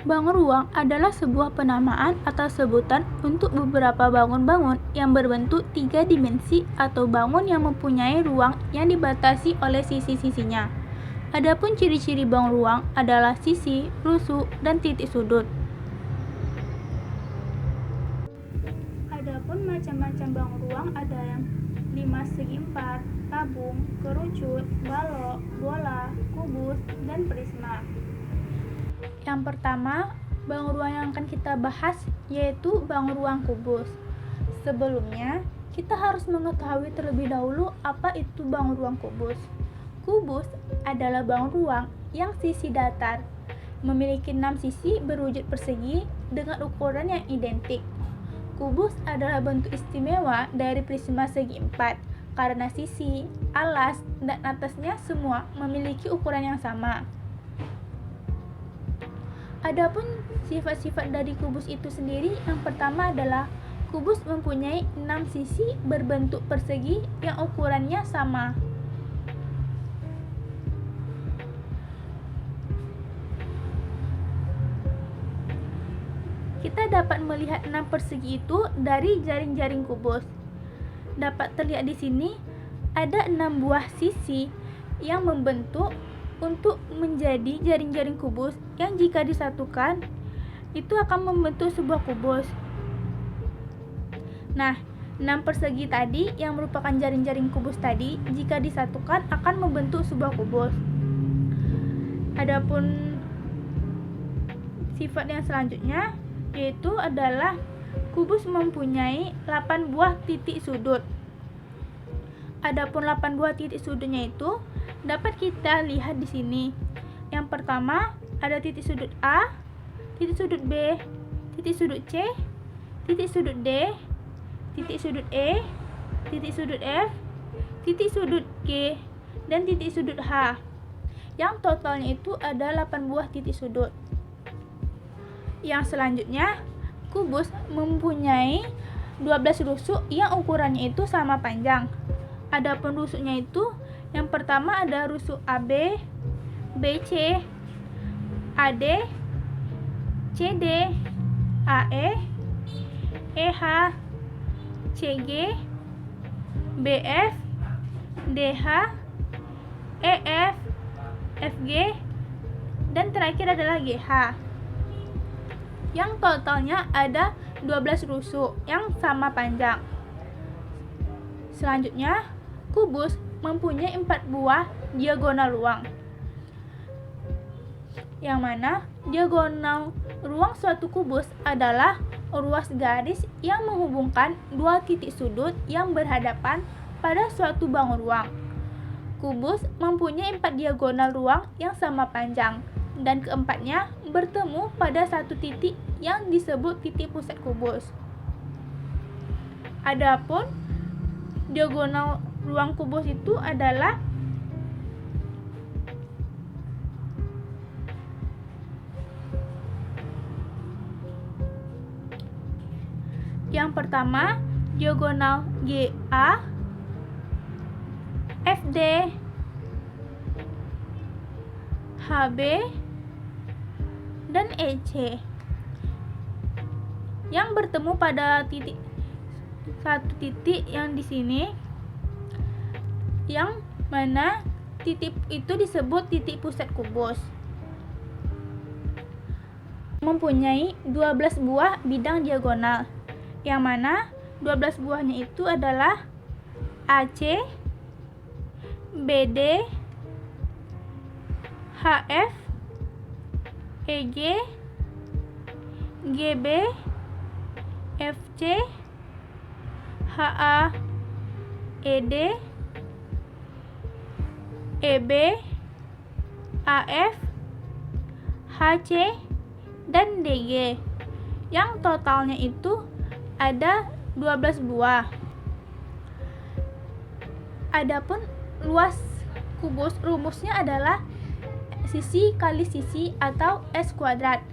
Bangun ruang adalah sebuah penamaan atau sebutan untuk beberapa bangun-bangun yang berbentuk tiga dimensi atau bangun yang mempunyai ruang yang dibatasi oleh sisi-sisinya. Adapun ciri-ciri bangun ruang adalah sisi, rusuk, dan titik sudut. Adapun macam-macam bangun ruang ada yang 5 segi 4, tabung, kerucut, balok, bola, kubus, dan prisma. Yang pertama, bangun ruang yang akan kita bahas yaitu bangun ruang kubus. Sebelumnya, kita harus mengetahui terlebih dahulu apa itu bangun ruang kubus. Kubus adalah bangun ruang yang sisi datar, memiliki 6 sisi berwujud persegi dengan ukuran yang identik. Kubus adalah bentuk istimewa dari prisma segi 4 karena sisi, alas, dan atasnya semua memiliki ukuran yang sama. Adapun sifat-sifat dari kubus itu sendiri, yang pertama adalah kubus mempunyai 6 sisi berbentuk persegi yang ukurannya sama. Kita dapat melihat 6 persegi itu dari jaring-jaring kubus. Dapat terlihat di sini ada 6 buah sisi yang membentuk untuk menjadi jaring-jaring kubus yang jika disatukan itu akan membentuk sebuah kubus. Nah, 6 persegi tadi yang merupakan jaring-jaring kubus tadi jika disatukan akan membentuk sebuah kubus. Adapun sifat yang selanjutnya yaitu adalah kubus mempunyai 8 buah titik sudut. Adapun 8 buah titik sudutnya itu dapat kita lihat di sini. Yang pertama ada titik sudut A, titik sudut B, titik sudut C, titik sudut D, titik sudut E, titik sudut F, titik sudut G, dan titik sudut H. Yang totalnya itu ada 8 buah titik sudut. Yang selanjutnya, kubus mempunyai 12 rusuk yang ukurannya itu sama panjang. Adapun rusuknya itu yang pertama ada rusuk AB, BC, AD, CD, AE, EH, CG, BF, DH, EF, FG, dan terakhir adalah GH. Yang totalnya ada 12 rusuk yang sama panjang. Selanjutnya, kubus mempunyai 4 buah diagonal ruang, yang mana diagonal ruang suatu kubus adalah ruas garis yang menghubungkan dua titik sudut yang berhadapan pada suatu bangun ruang. Kubus mempunyai 4 diagonal ruang yang sama panjang, dan keempatnya bertemu pada satu titik yang disebut titik pusat kubus. Adapun diagonal ruang kubus itu adalah yang pertama diagonal GA, FD, HB, dan EC yang bertemu pada satu titik yang di sini, yang mana titik itu disebut titik pusat kubus. Mempunyai 12 buah bidang diagonal, yang mana 12 buahnya itu adalah AC, BD, HF, EG, GB, FC, HA, ED, EB, AF, HC, dan DG, yang totalnya itu ada 12 buah. Adapun luas kubus rumusnya adalah sisi kali sisi atau S kuadrat.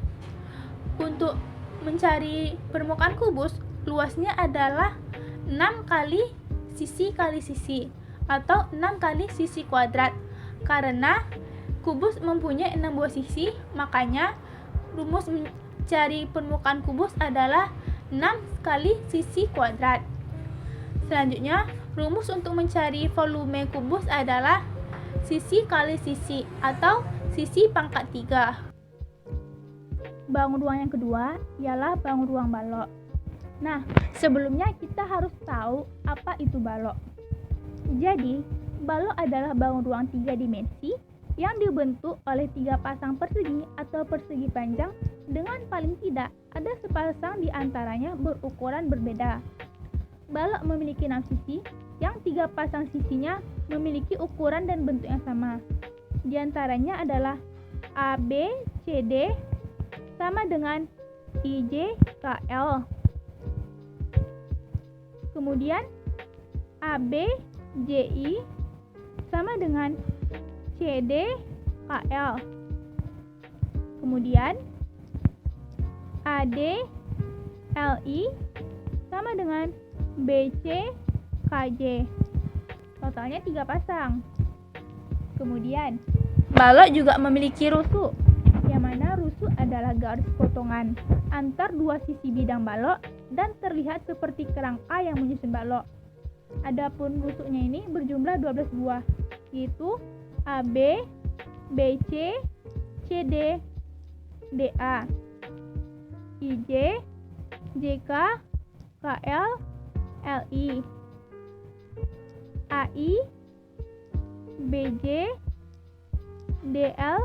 Untuk mencari permukaan kubus, luasnya adalah 6 kali sisi atau 6 kali sisi kuadrat. Karena kubus mempunyai 6 buah sisi, makanya rumus mencari permukaan kubus adalah 6 kali sisi kuadrat. Selanjutnya, rumus untuk mencari volume kubus adalah sisi kali sisi atau sisi pangkat 3. Bangun ruang yang kedua ialah bangun ruang balok. Nah, sebelumnya kita harus tahu apa itu balok. Jadi, balok adalah bangun ruang 3 dimensi yang dibentuk oleh 3 pasang persegi atau persegi panjang dengan paling tidak ada sepasang di antaranya berukuran berbeda. Balok memiliki 6 sisi, yang 3 pasang sisinya memiliki ukuran dan bentuk yang sama. Di antaranya adalah AB, CD sama dengan IJ, KL. Kemudian AB, JI sama dengan CD, KL. Kemudian AD, LI sama dengan BC, KJ. Totalnya 3 pasang. Kemudian balok juga memiliki rusuk, yang mana rusuk adalah garis potongan antar dua sisi bidang balok dan terlihat seperti kerangka yang menyusun balok. Adapun rusuknya ini berjumlah 12 buah, yaitu AB, BC, CD, DA, IJ, JK, KL, LI, AI, BJ, DL,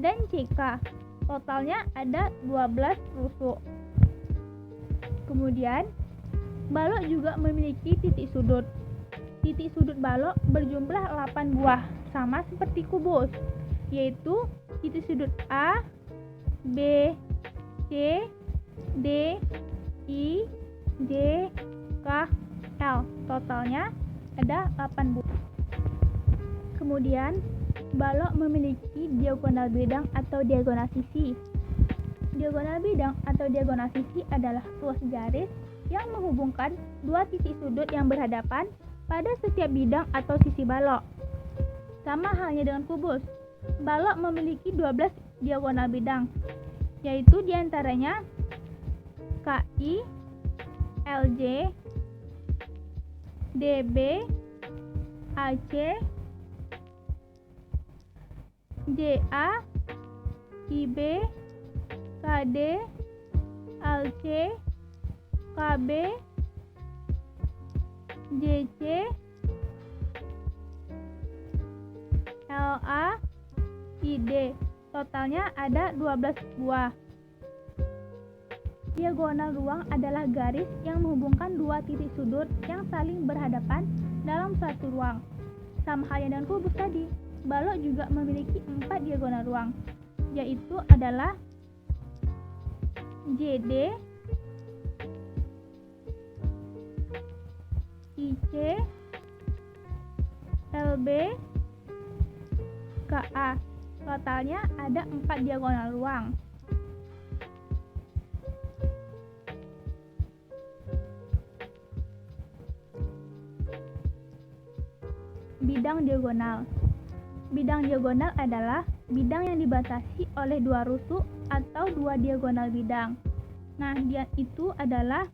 dan CK. Totalnya ada 12 rusuk. Kemudian, balok juga memiliki titik sudut. Titik sudut balok berjumlah 8 buah, sama seperti kubus, yaitu titik sudut A, B, C, D, I, J, K, L. Totalnya ada 8 buah. Kemudian, balok memiliki diagonal bidang atau diagonal sisi. Diagonal bidang atau diagonal sisi adalah ruas garis yang menghubungkan dua titik sudut yang berhadapan pada setiap bidang atau sisi balok. Sama halnya dengan kubus, balok memiliki 12 diagonal bidang, yaitu diantaranya KI, LJ, DB, AC, JA, IB, KD, LC, KB, JC, LA, ID. Totalnya ada 12 buah. Diagonal ruang adalah garis yang menghubungkan dua titik sudut yang saling berhadapan dalam satu ruang. Sama halnya dengan kubus tadi, balok juga memiliki 4 diagonal ruang, yaitu adalah JD, IC, LB, KA. Totalnya ada 4 diagonal ruang. Bidang diagonal. Bidang diagonal adalah bidang yang dibatasi oleh dua rusuk atau dua diagonal bidang. Nah, dia itu adalah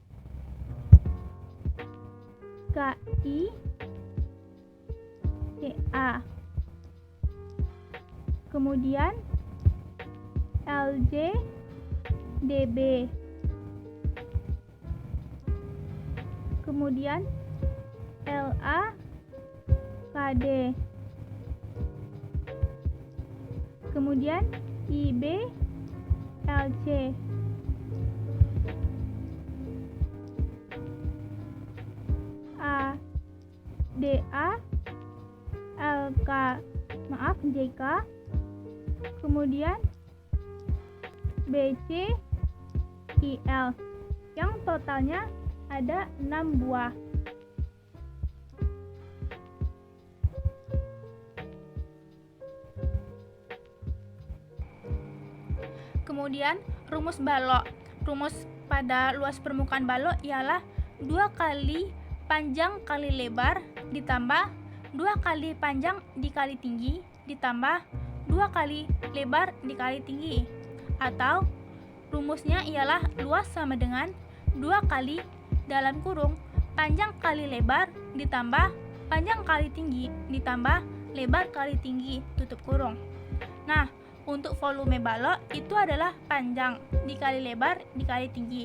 KI, CA. Kemudian LJ, DB. Kemudian LA, KD. Kemudian IB, LC. DA, JK. Kemudian BC, IL, yang totalnya ada 6 buah. Kemudian rumus balok. Rumus pada luas permukaan balok ialah 2 kali panjang kali lebar ditambah 2 kali panjang dikali tinggi ditambah 2 kali lebar dikali tinggi. atau rumusnya ialah luas sama dengan 2 kali dalam kurung panjang kali lebar ditambah panjang kali tinggi ditambah lebar kali tinggi tutup kurung. Nah, untuk volume balok itu adalah panjang dikali lebar dikali tinggi.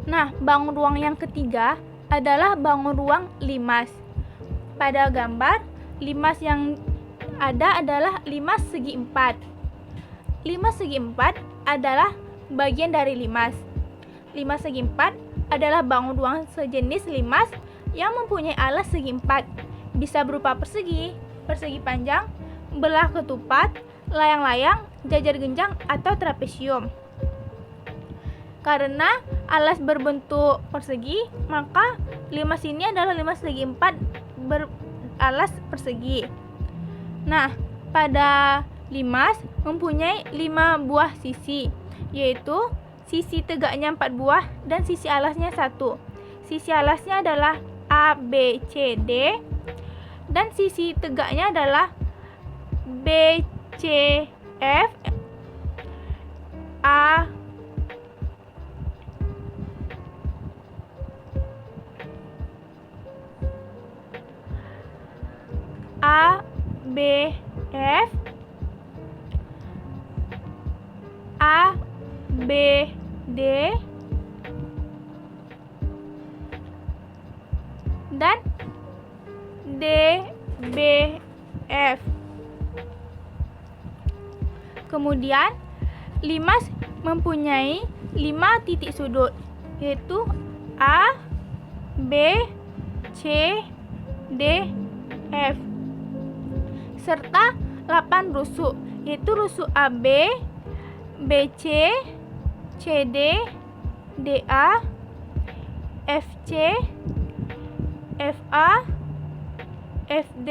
Nah, bangun ruang yang ketiga adalah bangun ruang limas. Pada gambar, limas yang ada adalah limas segi 4. Limas segi 4 adalah bagian dari limas. Limas segi 4 adalah bangun ruang sejenis limas yang mempunyai alas segi 4. Bisa berupa persegi, persegi panjang, belah ketupat, layang-layang, jajar genjang, atau trapesium. Karena alas berbentuk persegi, maka limas ini adalah limas segi 4 beralas persegi. Nah, pada limas mempunyai 5 buah sisi, yaitu sisi tegaknya 4 buah dan sisi alasnya 1. Sisi alasnya adalah A, B, C, D, dan sisi tegaknya adalah B, C, F, A, B, F, A, B, D, dan D, B, F. Kemudian, limas mempunyai 5 titik sudut, yaitu A, B, C, D, F, serta 8 rusuk, yaitu rusuk AB, BC, CD, DA, FC, FA, FD,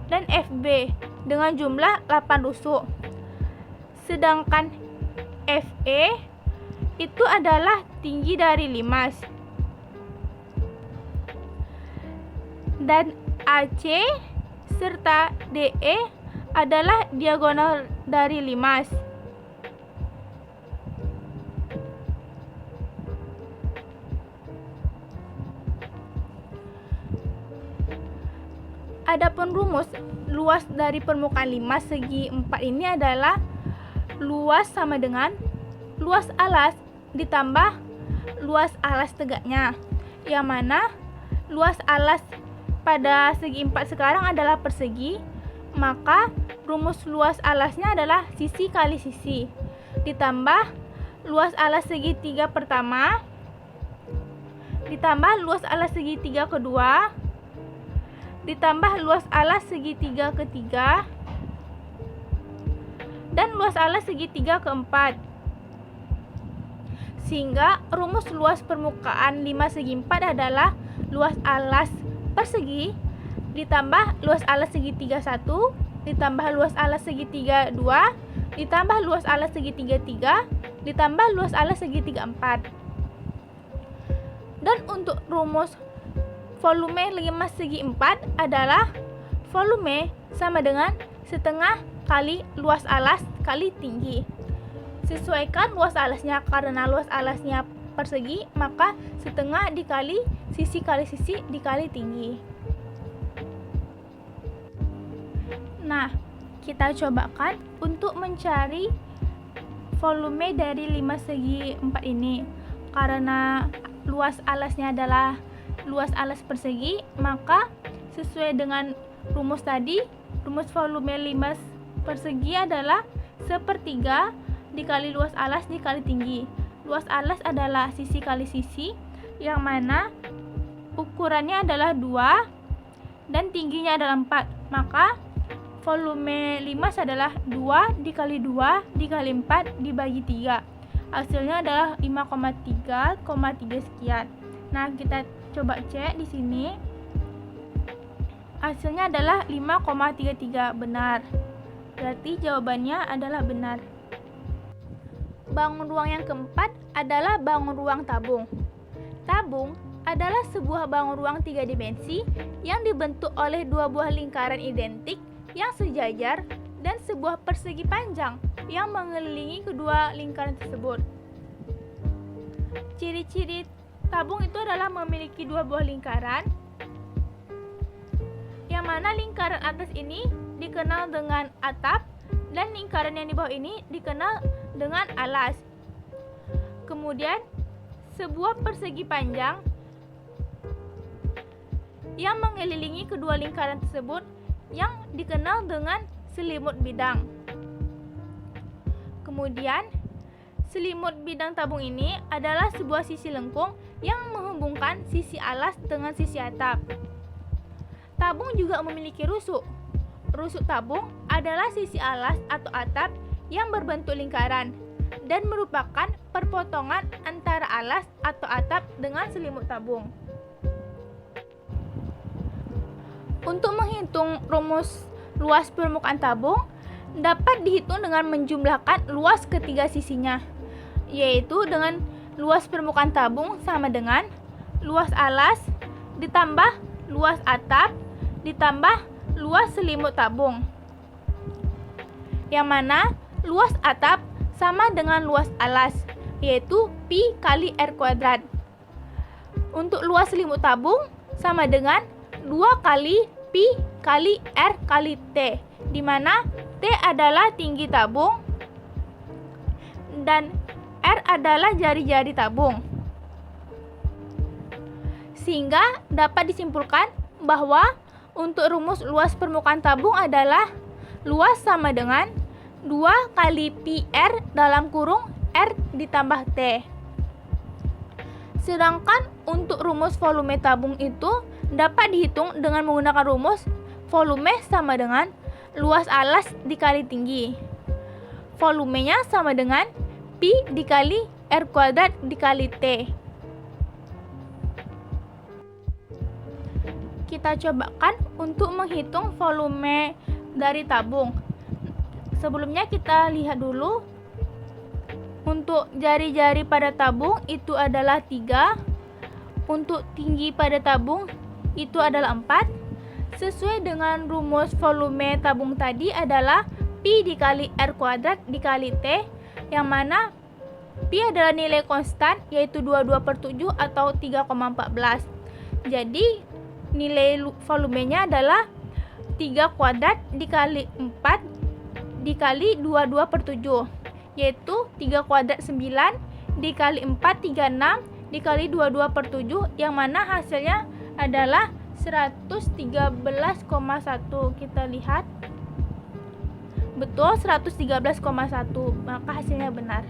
dan FB dengan jumlah 8 rusuk. Sedangkan FE itu adalah tinggi dari limas. Dan AC serta DE adalah diagonal dari limas. Adapun rumus luas dari permukaan limas segi 4 ini adalah luas sama dengan luas alas ditambah luas alas tegaknya, yang mana luas alas pada segi 4 sekarang adalah persegi, maka rumus luas alasnya adalah sisi kali sisi ditambah luas alas segitiga pertama ditambah luas alas segitiga kedua ditambah luas alas segitiga ketiga dan luas alas segitiga keempat, sehingga rumus luas permukaan 5 segi 4 adalah luas alas persegi ditambah luas alas segitiga 1 ditambah luas alas segitiga 2 ditambah luas alas segitiga 3 ditambah luas alas segitiga 4. Dan untuk rumus volume 5 segi 4 adalah volume sama dengan setengah kali luas alas kali tinggi. Sesuaikan luas alasnya, karena luas alasnya persegi, maka setengah dikali sisi dikali tinggi. Nah, kita cobakan untuk mencari volume dari 5 segi 4 ini. Karena luas alasnya adalah luas alas persegi, maka sesuai dengan rumus tadi, rumus volume 5 persegi adalah sepertiga dikali luas alas dikali tinggi. Luas alas adalah sisi kali sisi, yang mana ukurannya adalah 2 dan tingginya adalah 4. Maka volume limas adalah 2 dikali 2 dikali 4 dibagi 3. Hasilnya adalah 5,3,3 sekian. Nah, kita coba cek di sini. Hasilnya adalah 5,33, benar. Berarti jawabannya adalah benar. Bangun ruang yang keempat adalah bangun ruang tabung. Tabung adalah sebuah bangun ruang 3 dimensi yang dibentuk oleh 2 buah lingkaran identik yang sejajar dan sebuah persegi panjang yang mengelilingi kedua lingkaran tersebut. Ciri-ciri tabung itu adalah memiliki dua buah lingkaran, yang mana lingkaran atas ini dikenal dengan atap dan lingkaran yang di bawah ini dikenal dengan alas. Kemudian, sebuah persegi panjang yang mengelilingi kedua lingkaran tersebut yang dikenal dengan selimut bidang. Kemudian, selimut bidang tabung ini adalah sebuah sisi lengkung yang menghubungkan sisi alas dengan sisi atap. Tabung juga memiliki rusuk. Rusuk tabung adalah sisi alas atau atap yang berbentuk lingkaran dan merupakan perpotongan antara alas atau atap dengan selimut tabung. Untuk menghitung rumus luas permukaan tabung dapat dihitung dengan menjumlahkan luas ketiga sisinya, yaitu dengan luas permukaan tabung sama dengan luas alas ditambah luas atap ditambah luas selimut tabung, yang mana luas atap sama dengan luas alas, yaitu pi kali R kuadrat. Untuk luas selimut tabung sama dengan 2 kali pi kali R kali T, di mana T adalah tinggi tabung dan R adalah jari-jari tabung. Sehingga dapat disimpulkan bahwa untuk rumus luas permukaan tabung adalah luas sama dengan 2 kali pi R dalam kurung R ditambah T. Sedangkan untuk rumus volume tabung itu dapat dihitung dengan menggunakan rumus volume sama dengan luas alas dikali tinggi. Volumenya sama dengan pi dikali R kuadrat dikali T. Kita cobakan untuk menghitung volume dari tabung. Sebelumnya kita lihat dulu. Untuk jari-jari pada tabung itu adalah 3. Untuk tinggi pada tabung itu adalah 4. Sesuai dengan rumus volume tabung tadi adalah pi dikali R kuadrat dikali T, yang mana pi adalah nilai konstan yaitu 22/7 atau 3,14. Jadi nilai volumenya adalah 3 kuadrat dikali 4 dikali 22/7, yaitu 3 kuadrat 9 dikali 4 36 dikali 22/7, yang mana hasilnya adalah 113,1. Kita lihat. Betul, 113,1. Maka hasilnya benar.